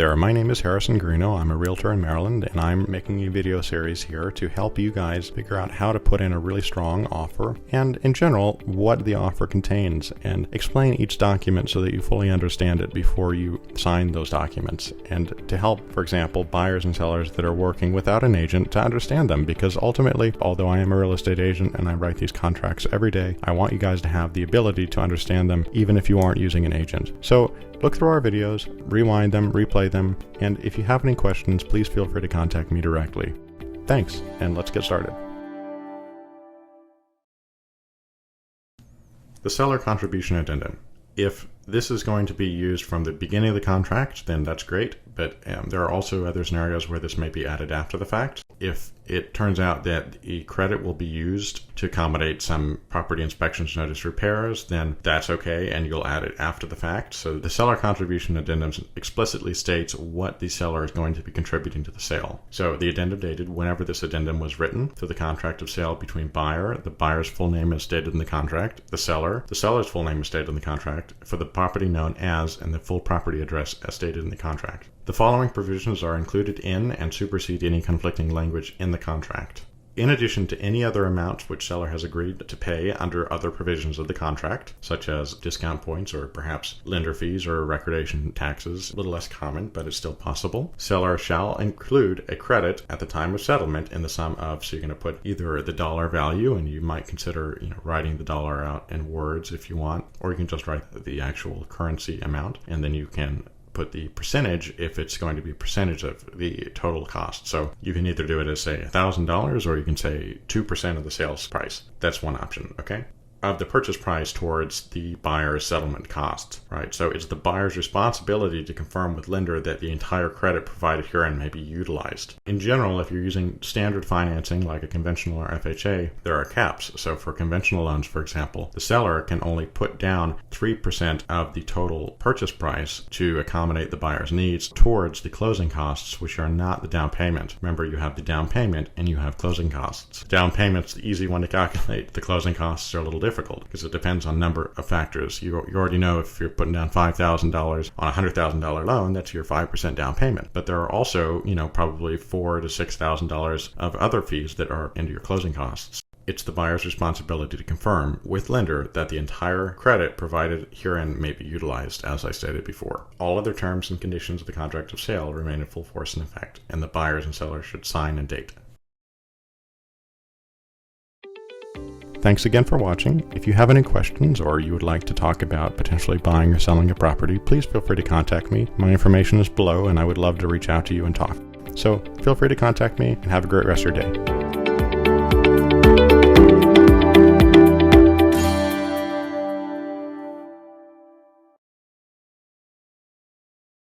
there, my name is Harrison Greenough. I'm a realtor in Maryland, and I'm making a video series here to help you guys figure out how to put in a really strong offer and, in general, what the offer contains, and explain each document so that you fully understand it before you sign those documents, and to help, for example, buyers and sellers that are working without an agent to understand them, because ultimately, although I am a real estate agent and I write these contracts every day, I want you guys to have the ability to understand them even if you aren't using an agent. So look through our videos, rewind them, replay them, and if you have any questions, please feel free to contact me directly. Thanks, and let's get started. The seller contribution addendum. If this is going to be used from the beginning of the contract, then that's great, but there are also other scenarios where this may be added after the fact. If it turns out that the credit will be used to accommodate some property inspections notice repairs, then that's okay, and you'll add it after the fact. So the seller contribution addendum explicitly states what the seller is going to be contributing to the sale. So the addendum dated whenever this addendum was written to the contract of sale between buyer, the buyer's full name is stated in the contract, the seller's full name is stated in the contract, for the property known as, and the full property address as stated in the contract. The following provisions are included in and supersede any conflicting language in the contract. In addition to any other amounts which seller has agreed to pay under other provisions of the contract, such as discount points or perhaps lender fees or recordation taxes, a little less common, but it's still possible, seller shall include a credit at the time of settlement in the sum of, so you're going to put either the dollar value, and you might consider writing the dollar out in words if you want, or you can just write the actual currency amount, and then you can put the percentage if it's going to be a percentage of the total cost. So you can either do it as, say, $1,000, or you can say 2% of the sales price. That's one option, okay? Of the purchase price towards the buyer's settlement costs, right? So it's the buyer's responsibility to confirm with lender that the entire credit provided herein may be utilized. In general, if you're using standard financing like a conventional or FHA, there are caps. So for conventional loans, for example, the seller can only put down 3% of the total purchase price to accommodate the buyer's needs towards the closing costs, which are not the down payment. Remember, you have the down payment and you have closing costs. Down payment's the easy one to calculate. The closing costs are a little difficult because it depends on a number of factors. You already know if you're putting down $5,000 on a $100,000 loan, that's your 5% down payment. But there are also, probably $4,000 to $6,000 of other fees that are into your closing costs. It's the buyer's responsibility to confirm with lender that the entire credit provided herein may be utilized, as I stated before. All other terms and conditions of the contract of sale remain in full force and effect, and the buyers and sellers should sign and date. Thanks again for watching. If you have any questions or you would like to talk about potentially buying or selling a property, please feel free to contact me. My information is below and I would love to reach out to you and talk. So feel free to contact me and have a great rest of your day.